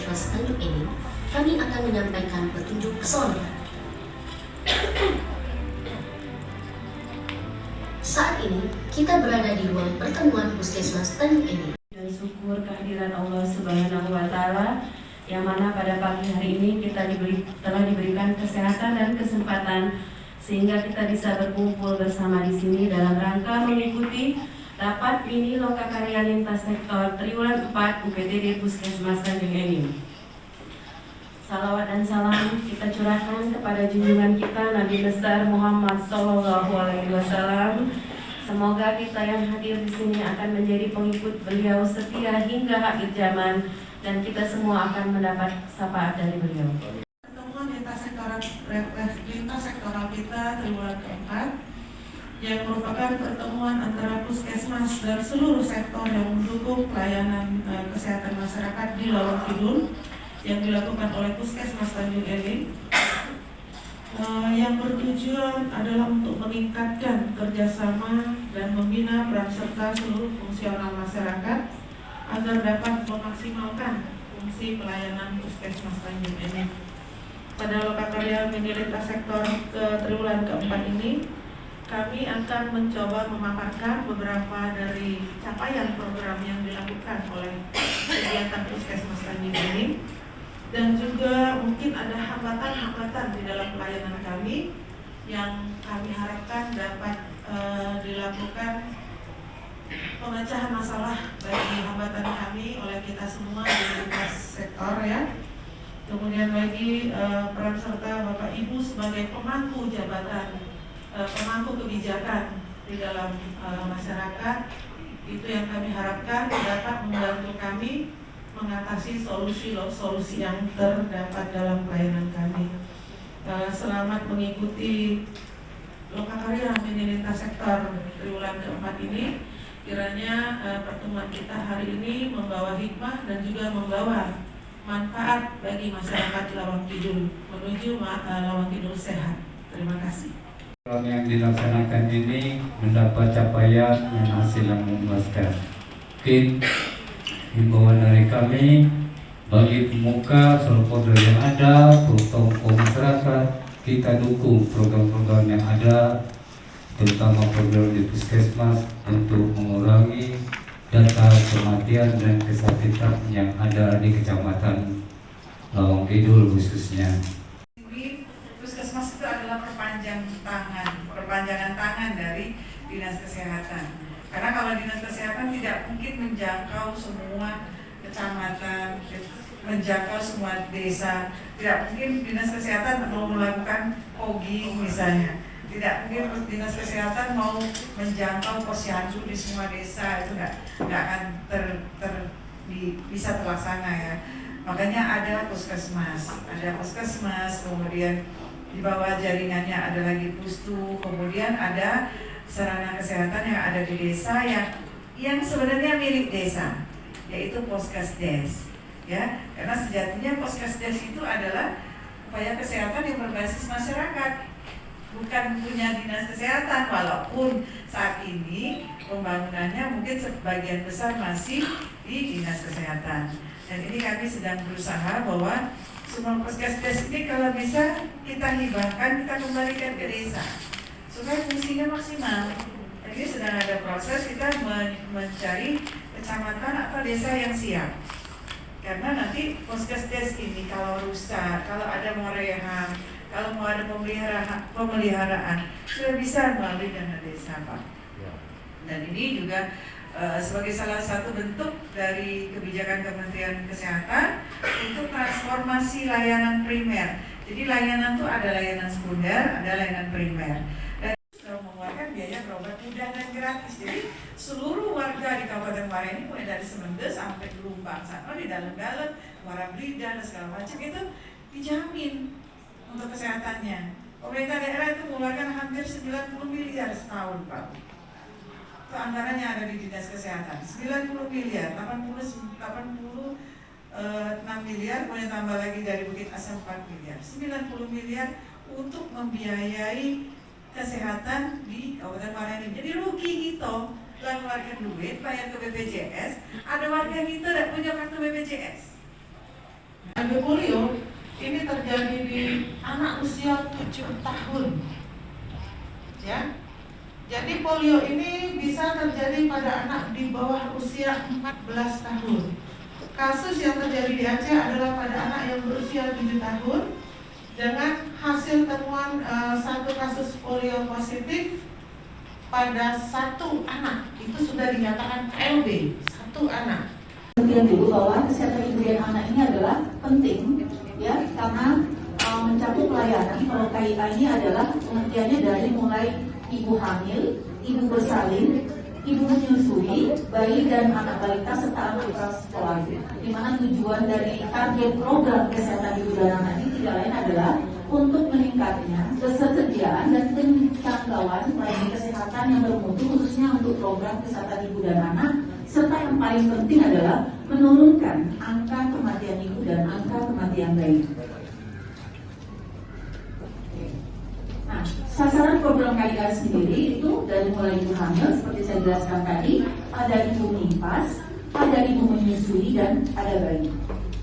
Puskesmas Tanjung ini, kami akan menyampaikan petunjuk pesona. Saat ini, kita berada di ruang pertemuan Puskesmas Tanjung ini. Dan syukur kehadiran Allah Subhanahu wa Ta'ala, yang mana pada pagi hari ini kita telah diberikan kesehatan dan kesempatan sehingga kita bisa berkumpul bersama di sini dalam rangka mengikuti rapat mini lokakarya lintas sektor triwulan 4 UPTD Puskesmas Tanjung Enim. Salawat dan salam kita curahkan kepada junjungan kita Nabi besar Muhammad Sallallahu Alaihi Wasallam. Semoga kita yang hadir di sini akan menjadi pengikut beliau setia hingga akhir zaman dan kita semua akan mendapat syafaat dari beliau. Pertemuan lintas sektoral kita triwulan keempat yang merupakan pertemuan antara puskesmas dan seluruh sektor yang mendukung pelayanan kesehatan masyarakat di Lawang Kidul yang dilakukan oleh Puskesmas Tanjung Enim, yang bertujuan adalah untuk meningkatkan kerjasama dan membina peran serta seluruh fungsional masyarakat agar dapat memaksimalkan fungsi pelayanan Puskesmas Tanjung Enim. Pada lokakarya mini lintas sektor ke triwulan keempat ini, kami akan mencoba memaparkan beberapa dari capaian program yang dilakukan oleh kegiatan Puskesmas Tanjung Enim dan juga mungkin ada hambatan-hambatan di dalam pelayanan kami yang kami harapkan dapat dilakukan pemecahan masalah bagi hambatan kami oleh kita semua di lintas sektor ya. Kemudian lagi peran serta Bapak Ibu sebagai pemangku jabatan, pemangku kebijakan di dalam masyarakat, itu yang kami harapkan dapat membantu kami mengatasi solusi yang terdapat dalam pelayanan kami. Selamat mengikuti lokakarya mini lintas sektor triwulan keempat ini. Kiranya pertemuan kita hari ini membawa hikmah dan juga membawa manfaat bagi masyarakat Lawang Kidul menuju Lawang Kidul sehat. Terima kasih. Program yang dilaksanakan ini mendapat capaian yang hasil yang memuaskan. Mungkin himbauan dari kami bagi pemuka stakeholder yang ada, tokoh masyarakat, kita dukung program-program yang ada, terutama program di Puskesmas untuk mengurangi data kematian dan kesakitan yang ada di Kecamatan Lawang Kidul khususnya. Puskesmas itu adalah perpanjangan tangan dari Dinas Kesehatan. Karena kalau Dinas Kesehatan tidak mungkin menjangkau semua kecamatan, menjangkau semua desa. Tidak mungkin Dinas Kesehatan mau melakukan POGI misalnya. Tidak mungkin Dinas Kesehatan mau menjangkau posyandu di semua desa. Itu nggak akan bisa terlaksana ya. Makanya ada puskesmas, kemudian di bawah jaringannya ada lagi pustu, kemudian ada sarana kesehatan yang ada di desa yang sebenarnya milik desa, yaitu Poskesdes, ya. Karena sejatinya Poskesdes itu adalah upaya kesehatan yang berbasis masyarakat, bukan punya dinas kesehatan, walaupun saat ini pembangunannya mungkin sebagian besar masih di dinas kesehatan. Dan ini kami sedang berusaha bahwa semua Poskesdes ini kalau bisa kita hibahkan, kita kembalikan ke desa supaya fungsinya maksimal. Jadi sedang ada proses kita mencari kecamatan atau desa yang siap. Karena nanti Poskesdes ini kalau rusak, kalau ada mau rehab, kalau mau ada pemeliharaan, sudah bisa melalui dana desa, Pak. Dan ini juga sebagai salah satu bentuk dari kebijakan Kementerian Kesehatan untuk transformasi layanan primer. Jadi layanan itu ada layanan sekunder, ada layanan primer. Dan sudah mengeluarkan biaya berobat mudah dan gratis. Jadi seluruh warga di Kabupaten Muara ini mulai dari Semendes sampai Lumbang sana di dalam-dalam, Muara Blida dan segala macam itu dijamin untuk kesehatannya. Pemerintah daerah itu mengeluarkan hampir 90 miliar setahun, Pak. Itu anggarannya ada di Dinas Kesehatan. 90 miliar, 86 miliar, kemudian tambah lagi dari Bukit Asam 4 miliar. 90 miliar untuk membiayai kesehatan di Kabupaten Muara Enim. Jadi rugi gitu. Lah keluarkan duit, bayar ke BPJS, ada warga kita tidak punya kartu BPJS. TB polio ini terjadi di anak usia 7 tahun. Ya. Jadi polio ini bisa terjadi pada anak di bawah usia 14 tahun. Kasus yang terjadi di Aceh adalah pada anak yang berusia 7 tahun dengan hasil temuan satu kasus polio positif pada satu anak. Itu sudah dinyatakan KLB, satu anak. Kemudian dulu bahwa kesehatan ibu dan anak ini adalah penting, ya, karena mencakup pelayanan. Kalau KIA ini adalah pengertiannya dari mulai ibu hamil, ibu bersalin, ibu menyusui, bayi dan anak balita serta anak sekolah. Di mana tujuan dari target program kesehatan ibu dan anak ini tidak lain adalah untuk meningkatnya ketersediaan dan penjangkauan pelayanan kesehatan yang bermutu khususnya untuk program kesehatan ibu dan anak, serta yang paling penting adalah menurunkan angka kematian ibu dan angka kematian bayi. Nah, sasaran program KIA sendiri itu dari mulai ibu hamil seperti saya jelaskan tadi, ada ibu nifas, ada ibu menyusui dan ada bayi.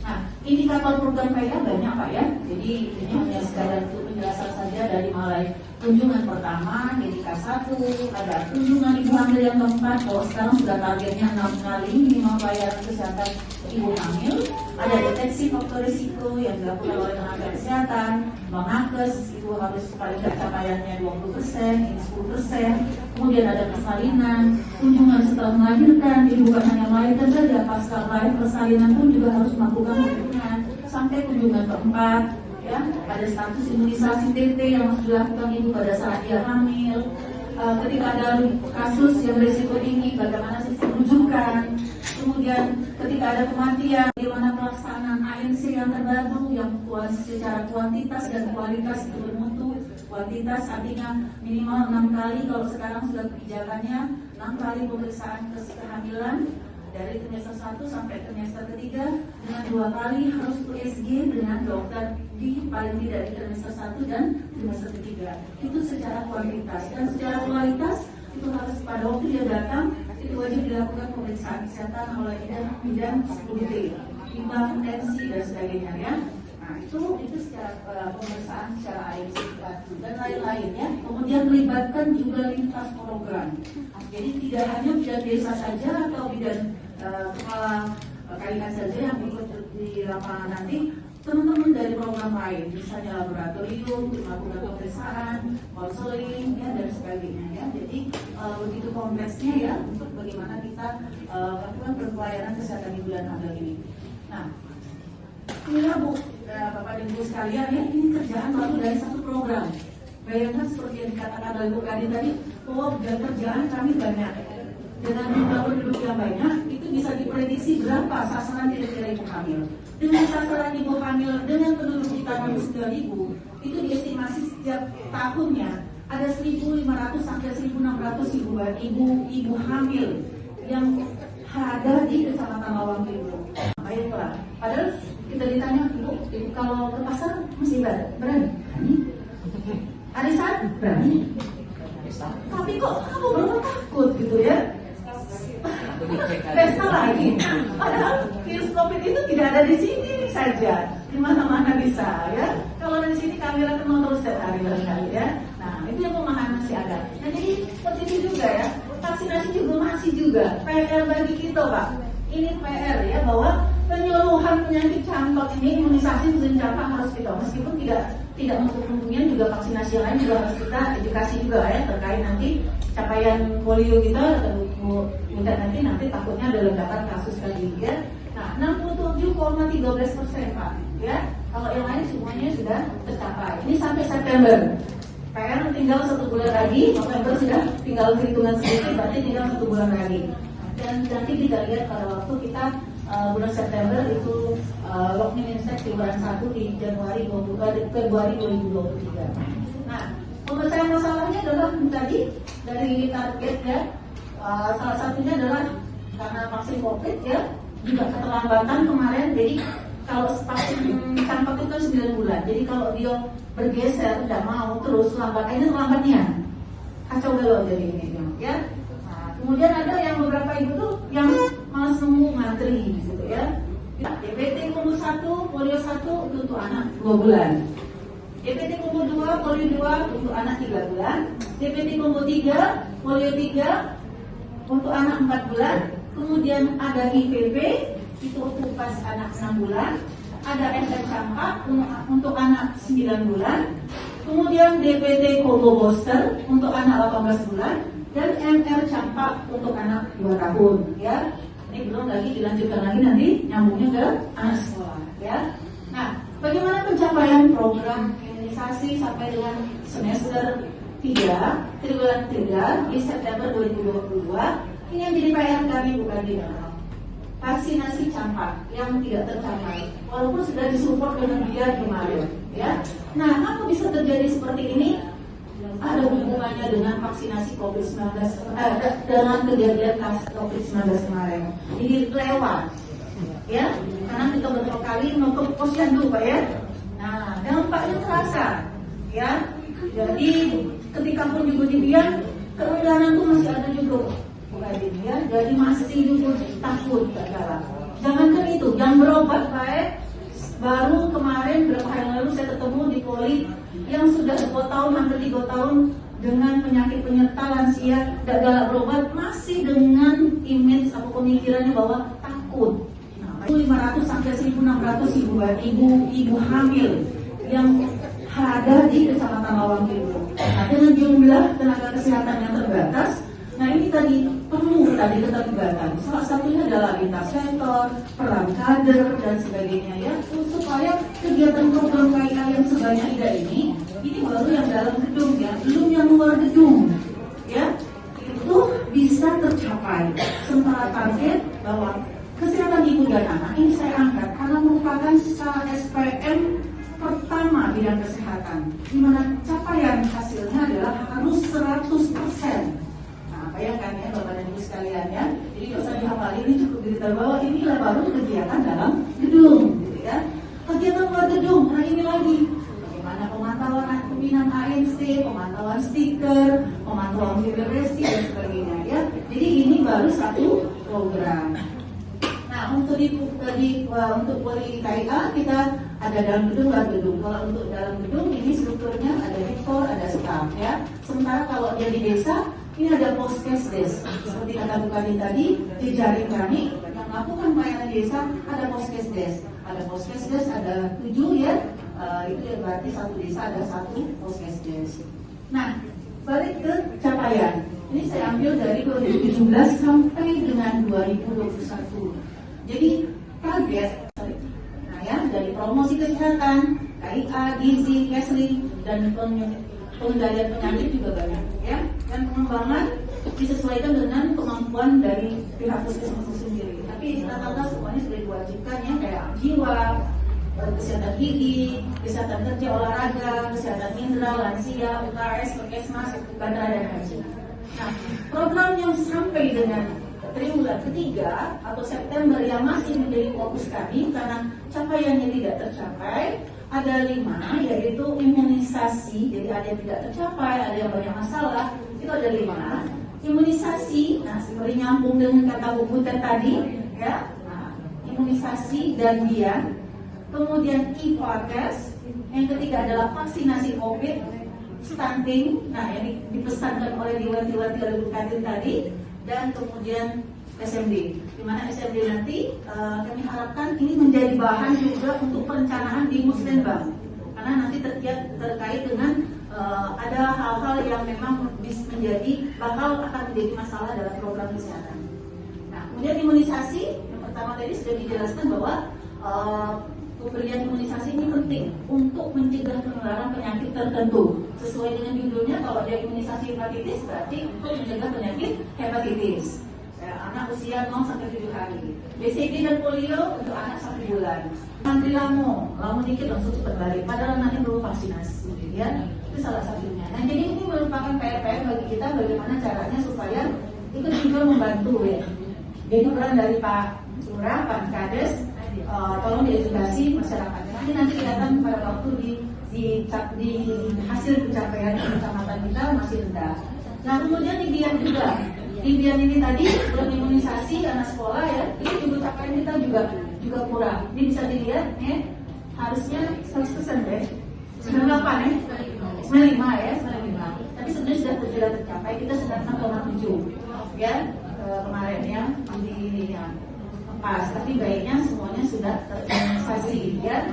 Nah, indikator program KIA banyak Pak ya. Jadi ini hanya sekadar untuk penjelasan saja dari mulai kunjungan pertama, jadi K1, ada kunjungan ibu hamil yang keempat, kalau sekarang sudah targetnya 6 kali minimal pelayanan kesehatan ibu hamil, ada deteksi faktor risiko yang dilakukan oleh tenaga kesehatan, nakes itu harus paling tidak capaiannya 20%, ini 10%, kemudian ada persalinan, kunjungan setelah melahirkan, jadi bukan hanya melahirkan saja, pasca lahir persalinan pun juga harus melakukan kunjungan, sampai kunjungan keempat, ya, ada status imunisasi TT yang harus dilakukan ibu pada saat dia hamil. Ketika ada kasus yang berisiko tinggi, bagaimana sistem rujukan. Kemudian ketika ada kematian, bagaimana pelaksanaan ANC yang terbaru yang secara kuantitas dan kualitas itu bermutu. Kuantitas artinya minimal 6 kali, kalau sekarang sudah kebijakannya 6 kali pemeriksaan kehamilan dari trimester 1 sampai trimester ketiga, dengan 2 kali harus USG dengan dokter di paling tidak di trimester 1 dan trimester ketiga. Itu secara kuantitas, dan secara kualitas itu harus pada waktu dia datang itu wajib dilakukan pemeriksaan kesehatan oleh bidang 10T, timbang, tensi dan sebagainya ya. Nah itu secara pemeriksaan secara ANC dan lain-lainnya. Kemudian melibatkan juga lintas program. Jadi tidak hanya bidan desa saja atau bidan kepala KIA saja yang ikut di lapangan nanti, teman-teman dari program lain, misalnya laboratorium, melakukan pemeriksaan, konseling, ya, dan sebagainya. Ya. Jadi begitu kompleksnya ya untuk bagaimana kita melakukan pelayanan kesehatan ibu dan anak ini. Nah, inilah Bu, Bapak dan Ibu sekalian ya, ini kerjaan baru dari satu program. Bayangkan seperti yang dikatakan oleh Bu Kadin tadi, bahwa kerjaan kami banyak. Dengan jumlah penduduk yang banyak, itu bisa diprediksi berapa sasaran kira-kira ibu hamil. Dengan sasaran ibu hamil, dengan penduduk kita 69.000, itu diestimasi setiap tahunnya ada 1.500 sampai 1.600 ibu hamil yang ada di Kecamatan Lawang Timur. Baiklah, padahal kita ditanya, Ibu kalau ke pasar masih berani? Arisan? Berani? Tapi kok kamu baru takut gitu ya? Pesta lagi. Padahal virus COVID itu tidak ada di sini saja, di mana-mana bisa ya. Kalau di sini kami akan terus setiap hari barangkali ya. Nah itu yang pemahaman masih ada. Nah jadi seperti itu juga ya. Vaksinasi juga masih juga PR bagi kita Pak. Ini PR ya, bahwa penyeluruhan penyakit campak ini imunisasi musim campak harus kita, meskipun tidak untuk kemudian juga vaksinasi lain juga harus kita edukasi juga ya terkait nanti capaian polio kita mudah nanti takutnya ada ledakan kasus lagi ya. Nah 67,13% Pak ya, kalau yang lain semuanya sudah tercapai. Ini sampai September. PR tinggal 1 bulan lagi, November sudah tinggal hitungan sedikit, berarti tinggal 1 bulan lagi. Dan nanti kita lihat pada waktu kita bulan September itu lockdown insek di bulan 1 di Februari 2023. Nah, pemecahan masalahnya adalah tadi dari target ya, salah satunya adalah karena vaksin COVID ya, juga keterlambatan kemarin. Jadi kalau vaksin campak itu kan 9 bulan. Jadi kalau dia bergeser tidak mau terus lambatnya kacau balau jadi ini ya. Kemudian ada yang beberapa ibu tuh yang malas nunggu ngantri gitu ya. DPT umur 1, polio 1 untuk anak 2 bulan. DPT umur 2, polio 2 untuk anak 3 bulan. DPT umur 3, polio 3 untuk anak 4 bulan. Kemudian ada IPV itu untuk pas anak 6 bulan. Ada MR campak untuk anak 9 bulan. Kemudian DPT combo booster untuk anak 18 bulan dan MR campak untuk anak 2 tahun ya. Ini belum lagi dilanjutkan lagi nanti nyambungnya ke anak sekolah ya. Nah, bagaimana pencapaian program imunisasi sampai dengan semester 3, triwulan 3 di September 2022? Ini yang jadi PR kami bukan di dalam vaksinasi campak yang tidak tercapai, walaupun sudah disupport dengan biaya kemarin ya. Nah, apa bisa terjadi seperti ini? Ada hubungannya dengan vaksinasi COVID-19 dengan kejadian kasus COVID-19 kemarin. Jadi lewat ya, karena kita beberapa kali mau ke posyandu Pak ya. Nah, dampaknya terasa ya. Jadi ketika penjual-jualan keengganan itu masih ada juga ya. Jadi masih juga takut gagal. Jangankan itu, yang berobat baik. Baru kemarin berapa hari lalu saya ketemu di poli yang sudah 2 tahun hampir 3 tahun dengan penyakit penyerta lansia gagal berobat, masih dengan image atau pemikirannya bahwa takut. Nah, 500 sampai 1.600 ibu hamil yang ada di Kecamatan Lawang Timur. Nah, dengan jumlah tenaga kesehatan yang terbatas, nah ini tadi perlu keterlibatan. Salah satunya adalah lintas sektor, peran kader dan sebagainya ya, supaya kegiatan program KIA yang sebanyak ini baru yang dalam gedung ya, belum yang luar gedung ya, itu bisa tercapai. Sementara target bahwa kesehatan ibu dan anak ini saya angkat karena merupakan SPM pertama bidang kesehatan, di mana capaian hasilnya adalah harus 100%. Bayangkan ya Bapak dan Ibu sekalian ya. Jadi kalau saya dihafal ini cukup beritahu bahwa inilah baru kegiatan dalam gedung gitu ya. Kegiatan luar gedung, nah ini lagi bagaimana pemantauan pembinaan ANC, pemantauan stiker, pemantauan fibrasi dan sebagainya ya. Jadi ini baru satu program. Nah untuk untuk poli KIA kita ada dalam gedung, luar gedung. Kalau untuk dalam gedung ini strukturnya ada rektor, ada staf ya. Sementara kalau dia di desa ini ada poskesdes, seperti kata Bu Kadin tadi, di jaring kami yang melakukan pelayanan desa ada poskesdes. Ada poskesdes, ada 7 ya, itu ya berarti satu desa ada 1 poskesdes. Nah, balik ke capaian. Ini saya ambil dari 2017 sampai dengan 2021. Jadi target, nah ya, dari promosi kesehatan, KIA, gizi, Kesli, dan pengendalian penyakit juga banyak ya, dan pengembangan disesuaikan dengan kemampuan dari pihak puskesmas itu sendiri. Tapi rata-rata semuanya sudah diwajibkan ya, kayak jiwa, kesehatan gigi, kesehatan kerja, olahraga, kesehatan indera, lansia, UKS, Puskesmas, bandara dan haji. Nah, program yang sampai dengan triwulan ketiga atau September yang masih menjadi fokus kami karena capaiannya tidak tercapai ada 5, yaitu imunisasi. Jadi ada yang tidak tercapai, ada yang banyak masalah, itu ada 5. Imunisasi, nah seperti nyambung dengan kata Bu Butet tadi ya, nah, imunisasi dan dia. Kemudian IVA-tes, yang ketiga adalah vaksinasi COVID, stunting, nah yang dipesankan oleh Dewan Bu Kadin tadi, dan kemudian SMD, di mana SMD nanti kami harapkan ini menjadi bahan juga untuk perencanaan di Muslenbang, karena nanti terkait dengan ada hal-hal yang memang bakal akan menjadi masalah dalam program kesehatan. Nah, kemudian imunisasi yang pertama tadi sudah dijelaskan bahwa pemberian imunisasi ini penting untuk mencegah penularan penyakit tertentu. Sesuai dengan judulnya, kalau dia imunisasi hepatitis berarti untuk mencegah penyakit hepatitis. Anak usia 0 sampai 7 hari. BCG dan polio untuk anak 1 bulan. Antri lamo dikit langsung cepat balik. Padahal anaknya belum vaksinasi, ya. Itu salah satunya. Nah, jadi ini merupakan PR bagi kita bagaimana caranya supaya ikut juga membantu ya. Jadi peran dari Pak Lurah, Pak Kades, tolong diedukasi masyarakat. Nanti kelihatan pada waktu di hasil pencapaian kecamatan kita masih rendah. Nah, kemudian impian juga. Impian ini tadi belum imunisasi anak sekolah ya, ini juga capaian kita juga juga kurang. Ini bisa dilihat ya, harusnya 100% deh. 98 ya, 95 ya, 95. Tapi sebenarnya sudah tidak tercapai, kita sudah 6,7 ya kemarin ya di pas. Tapi baiknya semuanya sudah terrealisasi ya.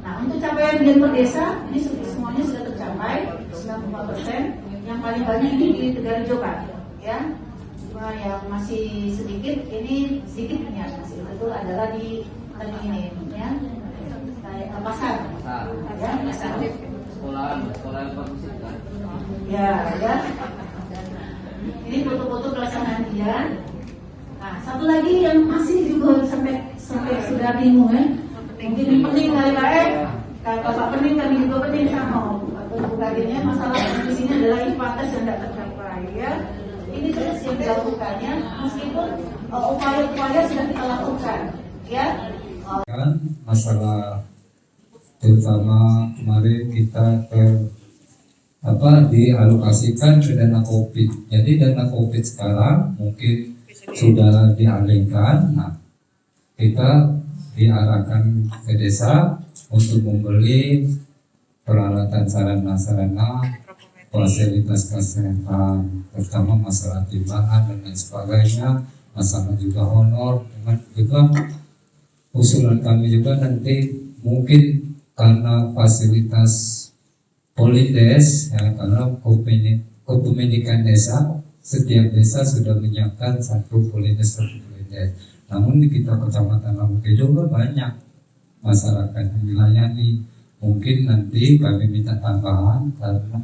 Nah, untuk capaian gender desa ini semuanya sudah tercapai 94%. Yang paling banyak ini di Tegarejo Pak ya. Cuma yang masih sedikit ini sedikitnya masih itu adalah di ini ya. Kayak pasar. Ya, pasar. Sekolah yang bagus kan? Ya. Ini foto-foto pelaksanaan dia. Nah, satu lagi yang masih juga sampai sudah bingung ya. Mungkin ini penting kali Pak kalau Bapak penting kami juga penting sama atau bukannya masalah di sini adalah IPATES yang tidak tercapai ya. Ini terus yang dilakukannya meskipun upaya-upaya sudah kita lakukan ya. Kan masalah terutama kemarin kita dialokasikan ke dana COVID. Jadi dana COVID sekarang mungkin sudah dialihkan. Nah, kita diarahkan ke desa untuk membeli peralatan sarana-sarana fasilitas kesehatan, terutama masalah timbangan dan lain sebagainya, masalah juga honor, dengan juga usulan kami juga nanti mungkin karena fasilitas Polides ya, karena kepemilikan desa, setiap desa sudah menyiapkan satu Polides. Namun di kita kecamatan Lamuke juga banyak masyarakat yang dilayani. Mungkin nanti kami minta tambahan karena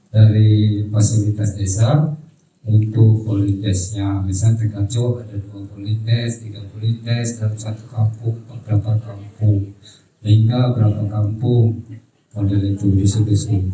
dari fasilitas desa untuk Polidesnya, misalnya Tegarejo ada 2 Polides, 3 Polides dalam satu kampung, berapa kampung, hingga berapa kampung model itu disu-disu.